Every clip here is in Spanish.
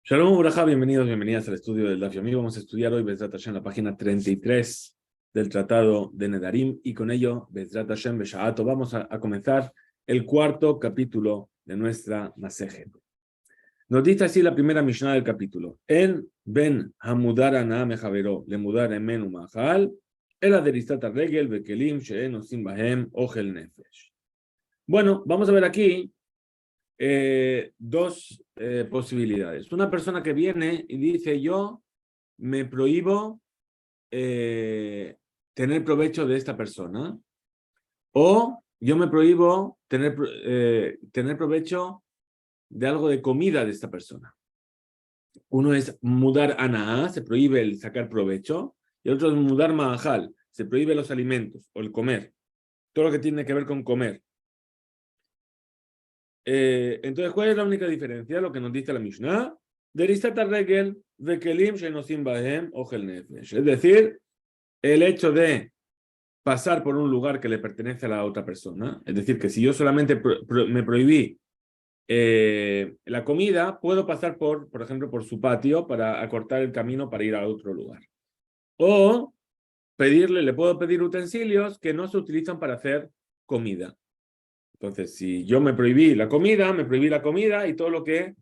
Shalom Uraja, bienvenidos, bienvenidas al estudio del Daf Yomi. Vamos a estudiar hoy Bezrat Hashem la página 33 del Tratado de Nedarim y con ello Bezrat Hashem Besha'ato vamos a comenzar el cuarto capítulo de nuestra Masejet. Nos dice así la primera Mishnah del capítulo: En ben hamudar ana mejavero le mudar emenu mahal el aderistat regel bekelim she'en osim bahem ochel nefesh. Bueno, vamos a ver aquí dos posibilidades. Una persona que viene y dice: yo me prohíbo tener provecho de esta persona, o yo me prohíbo tener provecho de algo de comida de esta persona. Uno es mudar anaa, se prohíbe el sacar provecho, y el otro es mudar mahal, se prohíbe los alimentos o el comer, todo lo que tiene que ver con comer. Entonces, ¿cuál es la única diferencia? Lo que nos dice la Mishnah: Deristat regel vekelim she'nosim bahem ochel nefesh. Es decir, el hecho de pasar por un lugar que le pertenece a la otra persona. Es decir, que si yo solamente me prohibí la comida, puedo pasar por ejemplo, por su patio para acortar el camino para ir a otro lugar. O le puedo pedir utensilios que no se utilizan para hacer comida. Entonces, si yo me prohibí la comida y todo lo que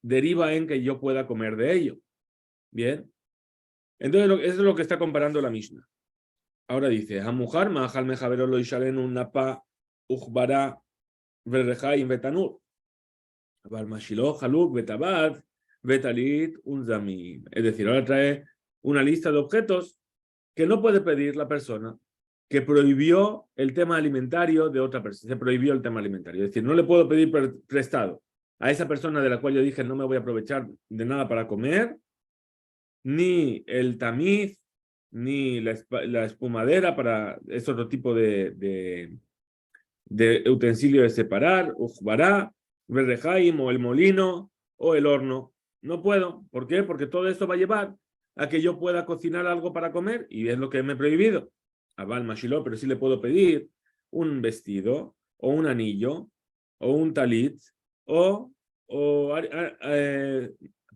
deriva en que yo pueda comer de ello. Bien. Entonces, eso es lo que está comparando la Mishnah. Ahora dice: Hamujar mahal mejavero lo ishalen un napa uchbara verrejaim betanur. Balmashilo haluk betabad betalit un zamim. Es decir, ahora trae una lista de objetos que no puede pedir la persona que prohibió el tema alimentario de otra persona. Se prohibió el tema alimentario. Es decir, no le puedo pedir prestado a esa persona de la cual yo dije no me voy a aprovechar de nada para comer, ni el tamiz, ni la espumadera para ese otro tipo de utensilio de separar, ujbará, verrejaim, o el molino, o el horno. No puedo. ¿Por qué? Porque todo esto va a llevar a que yo pueda cocinar algo para comer, y es lo que me he prohibido. Abal Mashiló, pero sí le puedo pedir un vestido, o un anillo, o un talit, o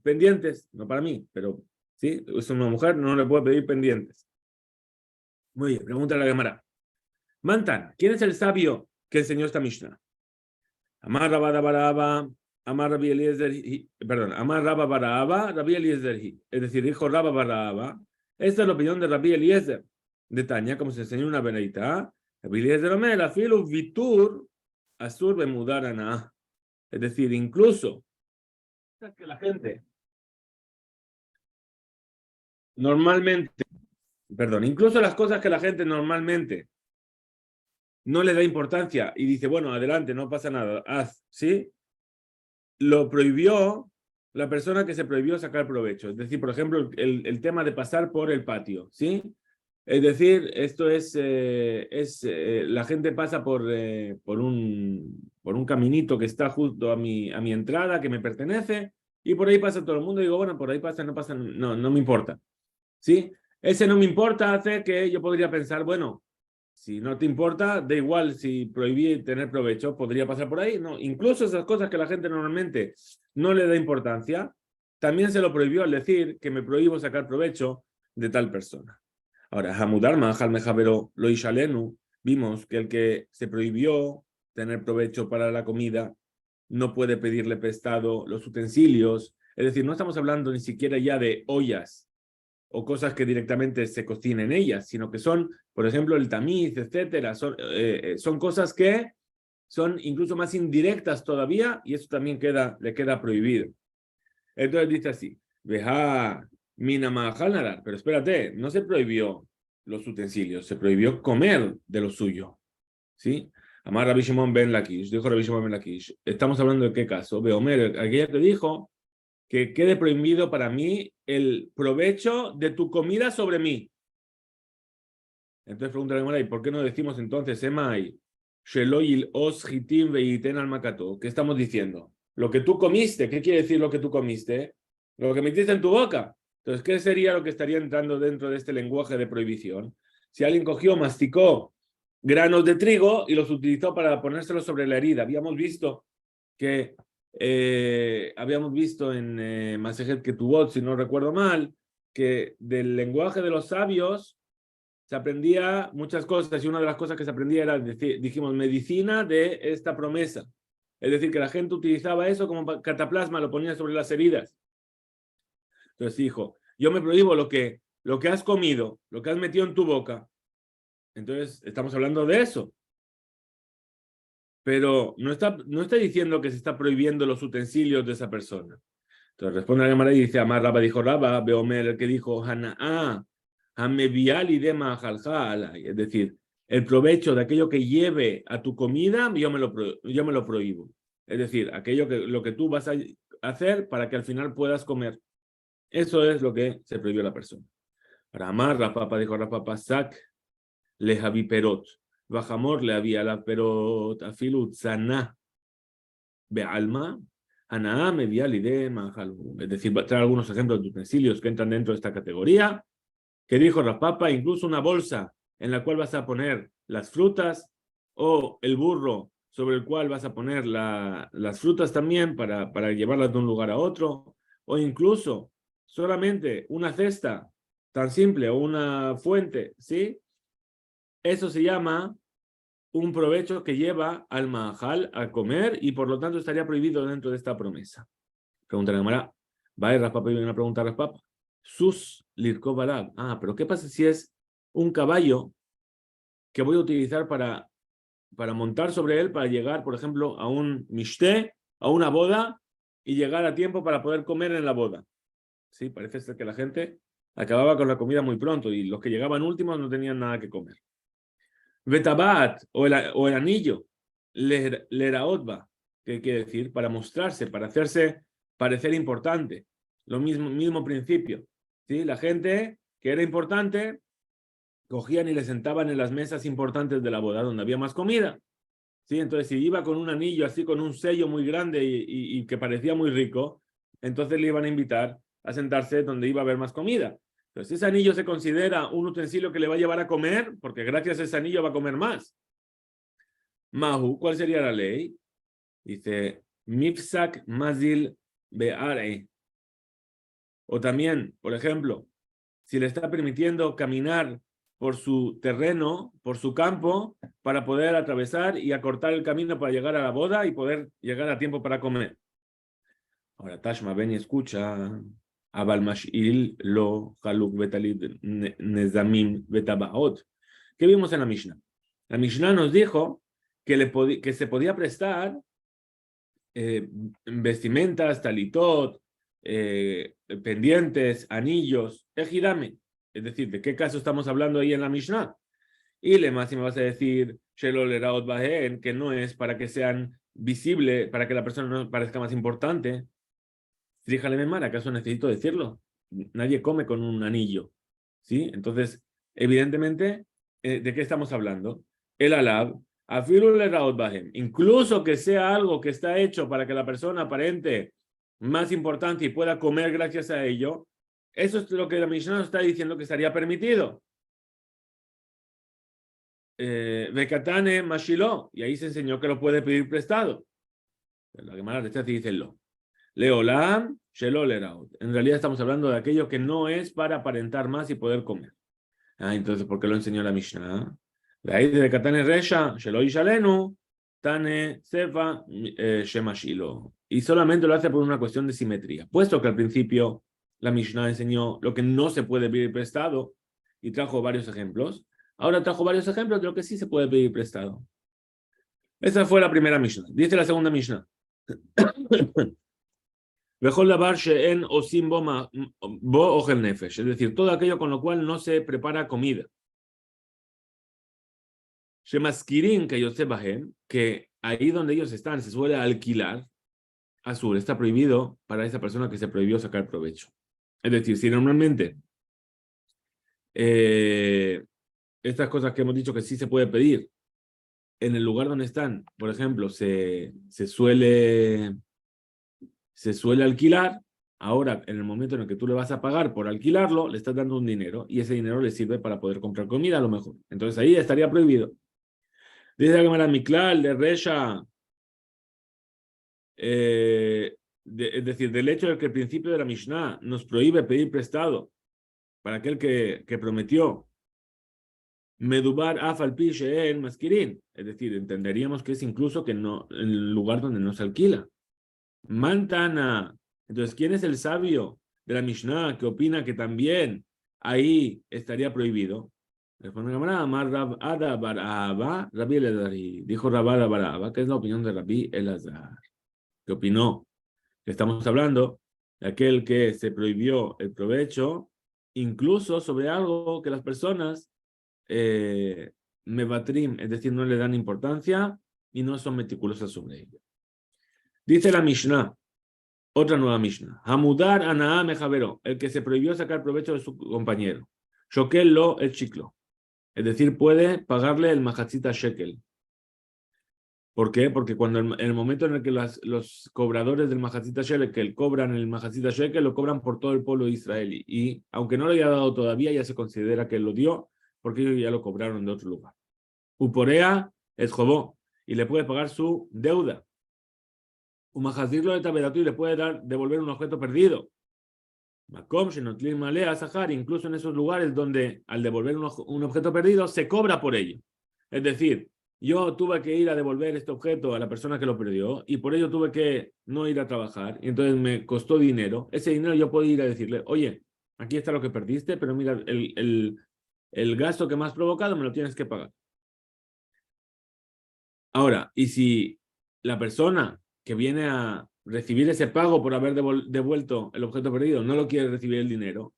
pendientes, no para mí, pero sí, es una mujer, no le puedo pedir pendientes. Muy bien, pregunta a la Gemara. Mantan, ¿quién es el sabio que enseñó esta Mishnah? Amar Rabba Baraba, Amar Rabbi Eliezer, perdón, Amar Rabba Baraba, Rabbi Eliezer. Es decir, dijo Rabba Baraba, esta es la opinión de Rabbi Eliezer de Tania, como se enseñó una vereita. Rabbi Eliezer Omer, afilu vitur asur bemudar ana. Es decir, incluso que la gente normalmente, incluso las cosas que la gente normalmente no le da importancia y dice, bueno, adelante, no pasa nada, haz, ¿sí? Lo prohibió la persona que se prohibió sacar provecho. Es decir, por ejemplo, el tema de pasar por el patio, ¿sí? Es decir, esto es la gente pasa por un caminito que está justo a mi entrada, que me pertenece, y por ahí pasa todo el mundo, y digo, bueno, por ahí pasa, no me importa, ¿sí? Ese no me importa hace que yo podría pensar, bueno, si no te importa, da igual si prohibí tener provecho, podría pasar por ahí. No, incluso esas cosas que la gente normalmente no le da importancia, también se lo prohibió al decir que me prohíbo sacar provecho de tal persona. Ahora, Hamudar Mahal Mejavero lo Ishalenu, vimos que el que se prohibió tener provecho para la comida no puede pedirle prestado los utensilios. Es decir, no estamos hablando ni siquiera ya de ollas o cosas que directamente se cocinen ellas, sino que son, por ejemplo, el tamiz, etcétera. Son cosas que son incluso más indirectas todavía, y eso también le queda prohibido. Entonces dice así: Veja mina mahal, pero espérate, no se prohibió los utensilios, se prohibió comer de lo suyo, ¿sí? Amar Rabbi Shimon ben Lakish, dijo Rabbi Shimon ben Lakish. Estamos hablando de qué caso. Beomer, aquella que dijo que quede prohibido para mí el provecho de tu comida sobre mí. Entonces pregunta la Gemara: ¿y por qué no decimos entonces Emai Sheloil os hitim veiten al makato? ¿Qué estamos diciendo? Lo que tú comiste. ¿Qué quiere decir lo que tú comiste? Lo que metiste en tu boca. Entonces, ¿qué sería lo que estaría entrando dentro de este lenguaje de prohibición? Si alguien masticó granos de trigo y los utilizó para ponérselos sobre la herida. Habíamos visto que Habíamos visto en Masejet Ketubot, si no recuerdo mal, que del lenguaje de los sabios se aprendía muchas cosas, y una de las cosas que se aprendía era, dijimos, medicina de esta promesa. Es decir, que la gente utilizaba eso como cataplasma, lo ponía sobre las heridas. Entonces dijo, yo me prohíbo lo que has comido, lo que has metido en tu boca. Entonces, estamos hablando de eso. Pero no está diciendo que se está prohibiendo los utensilios de esa persona. Entonces responde la Gemara y dice, Amar Rabba dijo Rabba, Beomer, el que dijo, Hana'a, Hameviali de Mahalja, es decir, el provecho de aquello que lleve a tu comida, yo me lo prohíbo. Es decir, lo que tú vas a hacer para que al final puedas comer. Eso es lo que se prohibió a la persona. Para Amar, Rapapa dijo Rapapa, Sak, le habi perot. Bajamor le había la perot, afilut sana, bealma, Anaá me de manjalu. Es decir, trae algunos ejemplos de utensilios que entran dentro de esta categoría, que dijo Rapapa, incluso una bolsa en la cual vas a poner las frutas, o el burro sobre el cual vas a poner las frutas también para llevarlas de un lugar a otro, o incluso solamente una cesta tan simple o una fuente, ¿sí? Eso se llama un provecho que lleva al mahal a comer y por lo tanto estaría prohibido dentro de esta promesa. Pregunta la Gemara, va a ir Raspapa y viene a preguntar a Raspapa. Sus lirkobalab. Ah, pero ¿qué pasa si es un caballo que voy a utilizar para montar sobre él para llegar, por ejemplo, a un mishté, a una boda y llegar a tiempo para poder comer en la boda? Sí, parece ser que la gente acababa con la comida muy pronto y los que llegaban últimos no tenían nada que comer. Betabat o el anillo, leraotba, ¿qué quiere decir? Para mostrarse, para hacerse parecer importante. Lo mismo principio. ¿Sí? La gente que era importante cogían y le sentaban en las mesas importantes de la boda donde había más comida. ¿Sí? Entonces, si iba con un anillo así, con un sello muy grande y que parecía muy rico, entonces le iban a invitar a sentarse donde iba a haber más comida. Entonces, ese anillo se considera un utensilio que le va a llevar a comer, porque gracias a ese anillo va a comer más. Mahu, ¿cuál sería la ley? Dice, Mifsak Mazil Be'are. O también, por ejemplo, si le está permitiendo caminar por su terreno, por su campo, para poder atravesar y acortar el camino para llegar a la boda y poder llegar a tiempo para comer. Ahora, Tashma, ven y escucha. Abal Mash'il lo Haluk Betalid Nezamim Betabaot. ¿Qué vimos en la Mishnah? La Mishnah nos dijo que se podía prestar vestimentas, talitot, pendientes, anillos, ejidame. Es decir, ¿de qué caso estamos hablando ahí en la Mishnah? Y le más si me vas a decir, que no es para que sean visibles, para que la persona no parezca más importante. Fíjale, Memar, ¿acaso necesito decirlo? Nadie come con un anillo, ¿sí? Entonces, evidentemente, ¿de qué estamos hablando? El alab, incluso que sea algo que está hecho para que la persona aparente más importante y pueda comer gracias a ello, eso es lo que la Mishnah nos está diciendo que estaría permitido. Bekatane Mashilo, y ahí se enseñó que lo puede pedir prestado. La Gemara de este dice lo. Leolam, Shelo Leraut. En realidad estamos hablando de aquello que no es para aparentar más y poder comer. Ah, entonces, ¿por qué lo enseñó la Mishnah? De ahí de Katane Resha, Shelo Ishalenu, Tane Sefa, Shemashilo. Y solamente lo hace por una cuestión de simetría. Puesto que al principio la Mishnah enseñó lo que no se puede pedir prestado y trajo varios ejemplos. Ahora trajo varios ejemplos de lo que sí se puede pedir prestado. Esa fue la primera Mishnah. Dice la segunda Mishnah. Mejor lavar en o sin bo ogel nefesh, es decir, todo aquello con lo cual no se prepara comida. Shemaskirin que yo sepa que ahí donde ellos están se suele alquilar, azul, está prohibido para esa persona que se prohibió sacar provecho. Es decir, si normalmente estas cosas que hemos dicho que sí se puede pedir en el lugar donde están, por ejemplo, se suele alquilar. Ahora, en el momento en el que tú le vas a pagar por alquilarlo, le estás dando un dinero y ese dinero le sirve para poder comprar comida a lo mejor. Entonces ahí estaría prohibido. Dice la Gemara Miklal de Resha, es decir, del hecho de que el principio de la Mishnah nos prohíbe pedir prestado para aquel que prometió, Medubar afal pi she'en maskirin, es decir, entenderíamos que es incluso que no, en el lugar donde no se alquila. Mantana, entonces, ¿quién es el sabio de la Mishnah que opina que también ahí estaría prohibido? Responde la Gemara, Amar Rab Ada bar Ahava, Rabbi Elazari. Dijo Rab Ada bar Ahava, que es la opinión de Rabbi Elazar, que opinó que estamos hablando de aquel que se prohibió el provecho, incluso sobre algo que las personas mevatrim, es decir, no le dan importancia y no son meticulosas sobre ello. Dice la Mishnah, otra nueva Mishnah, Hamudar Anaa Mejavero, el que se prohibió sacar provecho de su compañero. Shokel lo el chiclo, es decir, puede pagarle el mahatzita shekel. ¿Por qué? Porque cuando en el momento en el que los cobradores del mahatzita shekel cobran el mahatzita shekel, lo cobran por todo el pueblo de Israel. Y aunque no lo haya dado todavía, ya se considera que él lo dio, porque ellos ya lo cobraron de otro lugar. Uporea es jobó, y le puede pagar su deuda. Umahazirlo de taberatu y le puede devolver un objeto perdido. Makom shenotlim malea sahar, incluso en esos lugares donde al devolver un objeto perdido se cobra por ello. Es decir, yo tuve que ir a devolver este objeto a la persona que lo perdió y por ello tuve que no ir a trabajar y entonces me costó dinero. Ese dinero yo puedo ir a decirle, oye, aquí está lo que perdiste, pero mira, el gasto que me has provocado me lo tienes que pagar. Ahora, y si la persona que viene a recibir ese pago por haber devuelto el objeto perdido no lo quiere recibir el dinero,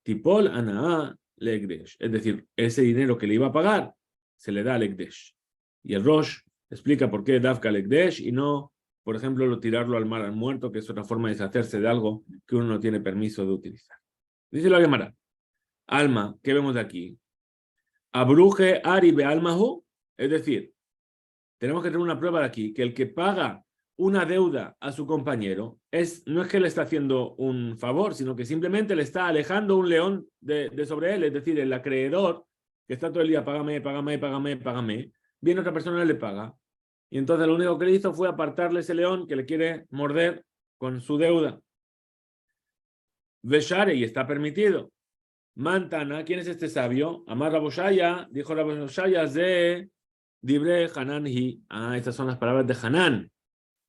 tipol anaa leegdesh, es decir, ese dinero que le iba a pagar se le da al ekdesh. Y el Rosh explica por qué dafka leegdesh y no, por ejemplo, tirarlo al mar al muerto, que es otra forma de deshacerse de algo que uno no tiene permiso de utilizar. Dice la Gemara, alma, ¿qué vemos de aquí? Abruje ari be almahu, es decir, tenemos que tener una prueba de aquí, que el que paga una deuda a su compañero no es que le está haciendo un favor, sino que simplemente le está alejando un león de sobre él, es decir, el acreedor que está todo el día, págame, págame, págame, págame, viene otra persona y le paga. Y entonces lo único que le hizo fue apartarle ese león que le quiere morder con su deuda. Veshare, y está permitido. Mantana, ¿quién es este sabio? Amar Raboshaya, dijo Raboshaya de Dibre Hanan hi. Ah, estas son las palabras de Hanan.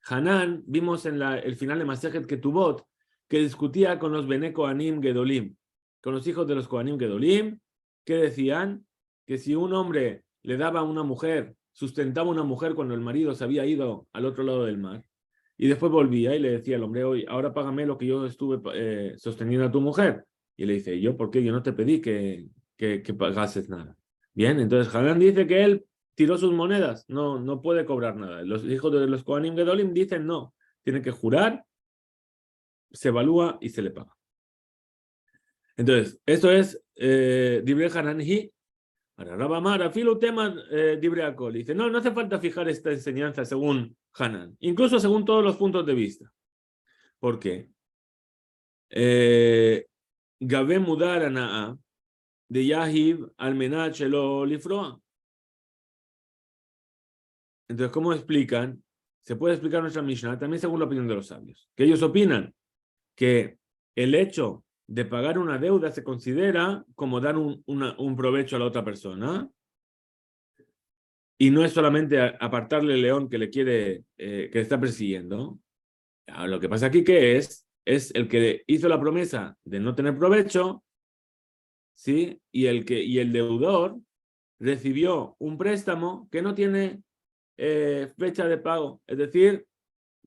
Hanan, vimos en el final de Masejet Ketubot, que discutía con los Bene Kohanim Gedolim, con los hijos de los Kohanim Gedolim, que decían que si un hombre le daba a una mujer, sustentaba a una mujer cuando el marido se había ido al otro lado del mar, y después volvía y le decía al hombre, oye, ahora págame lo que yo estuve sosteniendo a tu mujer. Y le dice, ¿yo por qué? Yo no te pedí que pagases nada. Bien, entonces Hanan dice que él tiró sus monedas, no puede cobrar nada. Los hijos de los Kohanim Gedolim dicen no, tiene que jurar, se evalúa y se le paga. Entonces, esto es Dibre Hanan hi. Ahora, Rabamar, afilo tema Dibre Akol. Dice, no hace falta fijar esta enseñanza según Hanan, incluso según todos los puntos de vista. ¿Por qué? Gabe mudar anaa de Yahib al menachelo lifroa. Entonces, ¿cómo explican? Se puede explicar nuestra Mishnah también según la opinión de los sabios. Que ellos opinan que el hecho de pagar una deuda se considera como dar un provecho a la otra persona. Y no es solamente apartarle el león que le quiere, que le está persiguiendo. Lo que pasa aquí que es el que hizo la promesa de no tener provecho, ¿sí? Y el deudor recibió un préstamo que no tiene fecha de pago, es decir,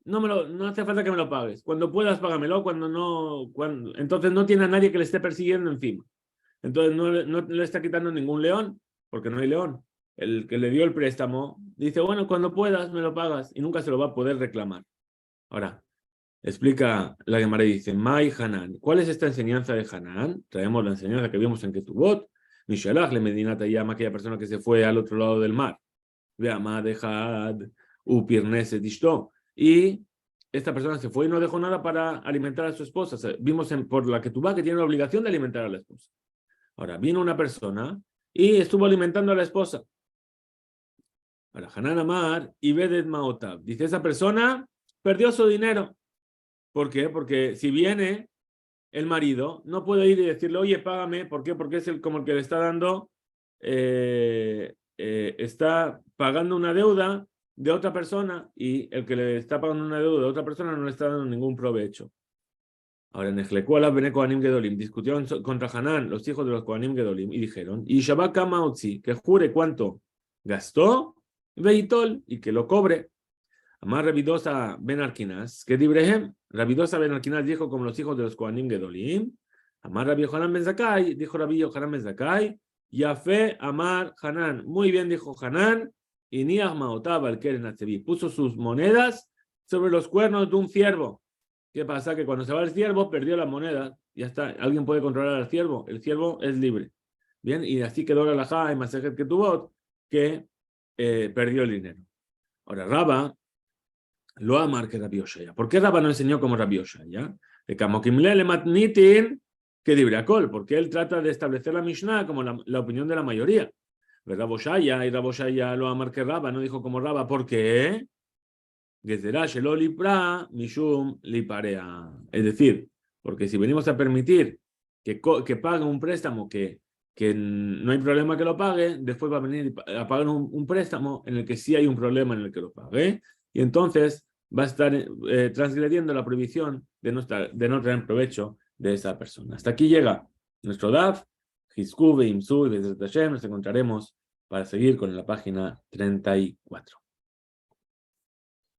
no hace falta que me lo pagues, cuando puedas págamelo, entonces no tiene a nadie que le esté persiguiendo encima, entonces no le está quitando ningún león, porque no hay león, el que le dio el préstamo dice, bueno, cuando puedas me lo pagas, y nunca se lo va a poder reclamar. Ahora, explica la Gemara y dice, Mai Hanan, ¿cuál es esta enseñanza de Hanan? Traemos la enseñanza que vimos en Ketubot, Mishalach le Medinata llama aquella persona que se fue al otro lado del mar. Y esta persona se fue y no dejó nada para alimentar a su esposa. Vimos por la Ketubá que tiene la obligación de alimentar a la esposa. Ahora, vino una persona y estuvo alimentando a la esposa. Ahora, Hanan Amar y Bedet Maotab. Dice esa persona, perdió su dinero. ¿Por qué? Porque si viene el marido, no puede ir y decirle, oye, págame. ¿Por qué? Porque es como el que le está dando, está pagando una deuda de otra persona y el que le está pagando una deuda de otra persona no le está dando ningún provecho. Ahora, en Ejlecuala, Bene Kohanim Gedolim, discutieron contra Hanán, los hijos de los Kohanim Gedolim, y dijeron, y Shabbat Kamautzi, que jure cuánto gastó, Veitol, y que lo cobre. Amar Rabidosa Ben Arkinas, que Dibrehem, Rabidosa Ben Arkinas dijo como los hijos de los Kohanim Gedolim, Amar Rabbi Yohanan Ben Zakkai, dijo Rabbi Yohanan Ben Zakkai, Yafé Amar Hanán, muy bien dijo Hanán, y Niach Maotab al Keren Atzevi, puso sus monedas sobre los cuernos de un ciervo. ¿Qué pasa? Que cuando se va el ciervo, perdió la moneda. Ya está. ¿Alguien puede controlar al ciervo? El ciervo es libre. Bien, y así quedó la halajá y Masejet Ketubot que perdió el dinero. Ahora, Raba lo amar que Rabbi Oshaya. ¿Por qué Raba no enseñó como Rabbi Oshaya? De Kamokimle le matnitin que Dibrakol, porque él trata de establecer la Mishnah como la opinión de la mayoría. Rabbi Oshaya y Rabbi Oshaya lo amar que Raba no dijo como Raba. ¿Por qué? Es decir, porque si venimos a permitir que pague un préstamo que no hay problema que lo pague, después va a venir a pagar un préstamo en el que sí hay un problema en el que lo pague, y entonces va a estar transgrediendo la prohibición de no traer provecho de esa persona. Hasta aquí llega nuestro DAF, Hizku, Beimsu y Bezrat Hashem. Nos encontraremos para seguir con la página 34.